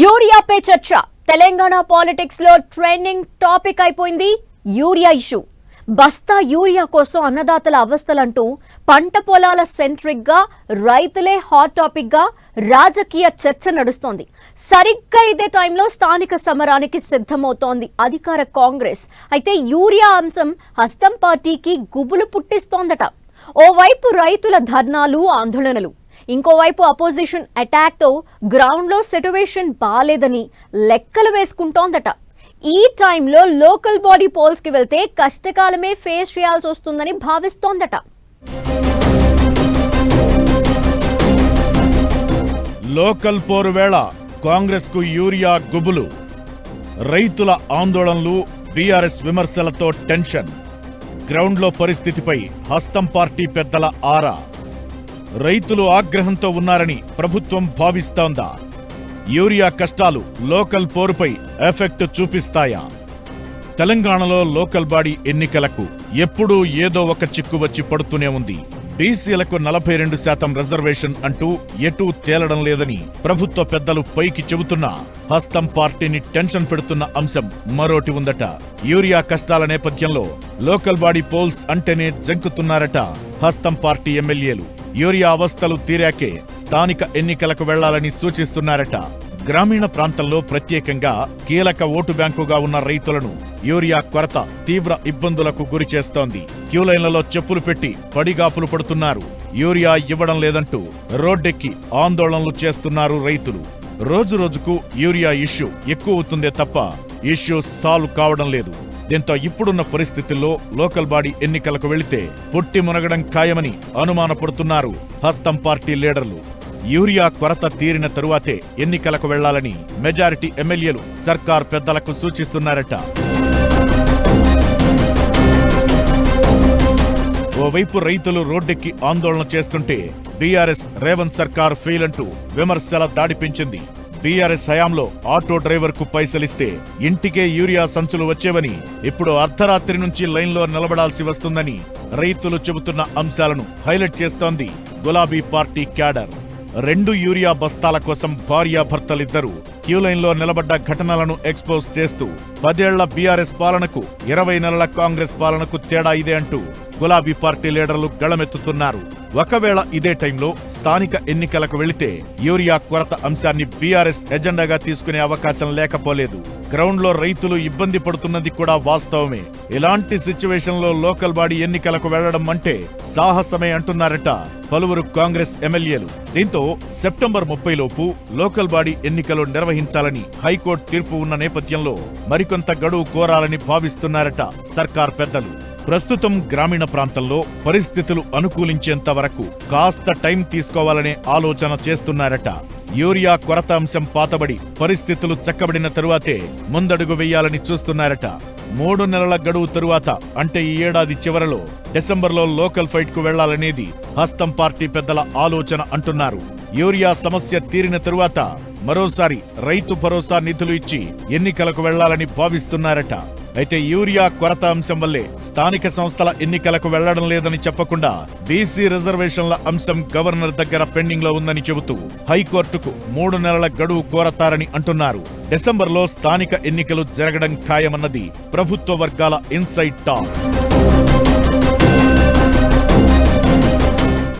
యూరియాపై చర్చ తెలంగాణ పాలిటిక్స్ లో trending topic అయిపోయింది యూరియా ఇష్యూ. బస్తా యూరియా కోసం అన్నదాతల అవస్థలంటూ పంట పొలాల సెంట్రిక్ గా రైతులే హాట్ టాపిక్ గా రాజకీయ చర్చ నడుస్తోంది. సరిగ్గా ఇదే టైంలో స్థానిక సమరానికి సిద్ధమవుతోంది అధికార కాంగ్రెస్. అయితే యూరియా అంశం హస్తం పార్టీకి గుబులు పుట్టిస్తోందట. ఓవైపు రైతుల ధర్నాలు ఆందోళనలు, ఇంకోవైపు అపోజిషన్ అటాక్ తో గ్రౌండ్ లో సిట్యుయేషన్ బాలేదని లెక్కలు వేసుకుంటోందట. ఈ టైంలో లోకల్ బాడీ పోల్స్ కి వెళ్తే కష్టకాలమే ఫేస్ చేయాల్సి వస్తుందని భావిస్తోందట. లోకల్ పోరు వేళ కాంగ్రెస్ కు యూరియా గుబులు, రైతుల ఆందోళనలు, బీఆర్ఎస్ విమర్శలతో టెన్షన్. గ్రౌండ్ లో పరిస్థితిపై హస్తం పార్టీ పెద్దల ఆరా. రైతులు ఆగ్రహంతో ఉన్నారని ప్రభుత్వం భావిస్తోందా? యూరియా కష్టాలు లోకల్ పోరుపై ఎఫెక్ట్ చూపిస్తాయా? తెలంగాణలో లోకల్ బాడీ ఎన్నికలకు ఎప్పుడూ ఏదో ఒక చిక్కు వచ్చి పడుతూనే ఉంది. బీసీలకు 42% రిజర్వేషన్ అంటూ ఎటూ తేలడం లేదని ప్రభుత్వ పెద్దలు పైకి చెబుతున్నా హస్తం పార్టీని టెన్షన్ పెడుతున్న అంశం మరోటి ఉందట. యూరియా కష్టాల నేపథ్యంలో లోకల్ బాడీ పోల్స్ అంటేనే జంకుతున్నారట హస్తం పార్టీ ఎమ్మెల్యేలు. యూరియా అవస్థలు తీరాకే స్థానిక ఎన్నికలకు వెళ్లాలని సూచిస్తున్నారట. గ్రామీణ ప్రాంతంలో ప్రత్యేకంగా కీలక ఓటు బ్యాంకుగా ఉన్న రైతులను యూరియా కొరత తీవ్ర ఇబ్బందులకు గురి చేస్తోంది. క్యూలైన్లలో చెప్పులు పెట్టి పడిగాపులు పడుతున్నారు. యూరియా ఇవ్వడం లేదంటూ రోడ్డెక్కి ఆందోళనలు చేస్తున్నారు రైతులు. రోజు రోజుకు యూరియా ఇష్యూ ఎక్కువ అవుతుందే తప్ప ఇష్యూ సాల్వ్ కావడం లేదు. దీంతో ఇప్పుడున్న పరిస్థితుల్లో లోకల్ బాడీ ఎన్నికలకు వెళితే పుట్టి మునగడం ఖాయమని అనుమానపడుతున్నారు హస్తం పార్టీ లీడర్లు. యూరియా కొరత తీరిన తరువాతే ఎన్నికలకు వెళ్లాలని మెజారిటీ ఎమ్మెల్యేలు సర్కార్ పెద్దలకు సూచిస్తున్నారట. ఓవైపు రైతులు రోడ్డెక్కి ఆందోళన చేస్తుంటే బీఆర్ఎస్ రేవంత్ సర్కార్ ఫెయిల్ అంటూ విమర్శల దాడి పెంచింది. బీఆర్ఎస్ హయాంలో ఆటో డ్రైవర్ కు పైసలిస్తే ఇంటికే యూరియా సంచులు వచ్చేవని, ఇప్పుడు అర్ధరాత్రి నుంచి లైన్లో నిలబడాల్సి వస్తుందని రైతులు చెబుతున్న అంశాలను హైలైట్ చేస్తోంది గులాబీ పార్టీ క్యాడర్. 2 యూరియా బస్తాల కోసం భార్యాభర్తలిద్దరూ క్యూలైన్లో నిలబడ్డ ఘటనలను ఎక్స్పోజ్ చేస్తూ 10 ఏళ్ల బీఆర్ఎస్ పాలనకు 20 నెలల కాంగ్రెస్ పాలనకు తేడా ఇదే అంటూ గులాబీ పార్టీ లీడర్లు గళమెత్తుతున్నారు. ఒకవేళ ఇదే టైంలో స్థానిక ఎన్నికలకు వెళితే యూరియా కొరత అంశాన్ని బీఆర్ఎస్ ఎజెండాగా తీసుకునే అవకాశం లేకపోలేదు. గ్రౌండ్ లో రైతులు ఇబ్బంది పడుతున్నది కూడా వాస్తవమే. ఇలాంటి సిచ్యువేషన్ లో లోకల్ బాడీ ఎన్నికలకు వెళ్లడం అంటే సాహసమే అంటున్నారట పలువురు కాంగ్రెస్ ఎమ్మెల్యేలు. దీంతో సెప్టెంబర్ 30 లోపు లోకల్ బాడీ ఎన్నికలు నిర్వహించాలని హైకోర్టు తీర్పు ఉన్న నేపథ్యంలో మరికొంత గడువు కోరాలని భావిస్తున్నారట సర్కార్ పెద్దలు. ప్రస్తుతం గ్రామీణ ప్రాంతంలో పరిస్థితులు అనుకూలించేంత వరకు కాస్త టైం తీసుకోవాలనే ఆలోచన చేస్తున్నారట. యూరియా కొరత అంశం పాతబడి పరిస్థితులు చక్కబడిన తరువాతే ముందడుగు వెయ్యాలని చూస్తున్నారట. 3 నెలల గడువు తరువాత అంటే ఈ ఏడాది చివరలో డిసెంబర్లో లోకల్ ఫైట్ కు వెళ్లాలనేది హస్తం పార్టీ పెద్దల ఆలోచన అంటున్నారు. యూరియా సమస్య తీరిన తరువాత మరోసారి రైతు భరోసా నిధులు ఇచ్చి ఎన్నికలకు వెళ్లాలని భావిస్తున్నారట. అయితే యూరియా కొరత అంశం వల్లే స్థానిక సంస్థల ఎన్నికలకు వెళ్లడం లేదని చెప్పకుండా బీసీ రిజర్వేషన్ల అంశం గవర్నర్ దగ్గర పెండింగ్ లో ఉందని చెబుతూ హైకోర్టుకు 3 నెలల గడువు కోరతారని అంటున్నారు. డిసెంబర్లో స్థానిక ఎన్నికలు జరగడం ఖాయమన్నది ప్రభుత్వ వర్గాల ఇన్సైడ్ టాక్.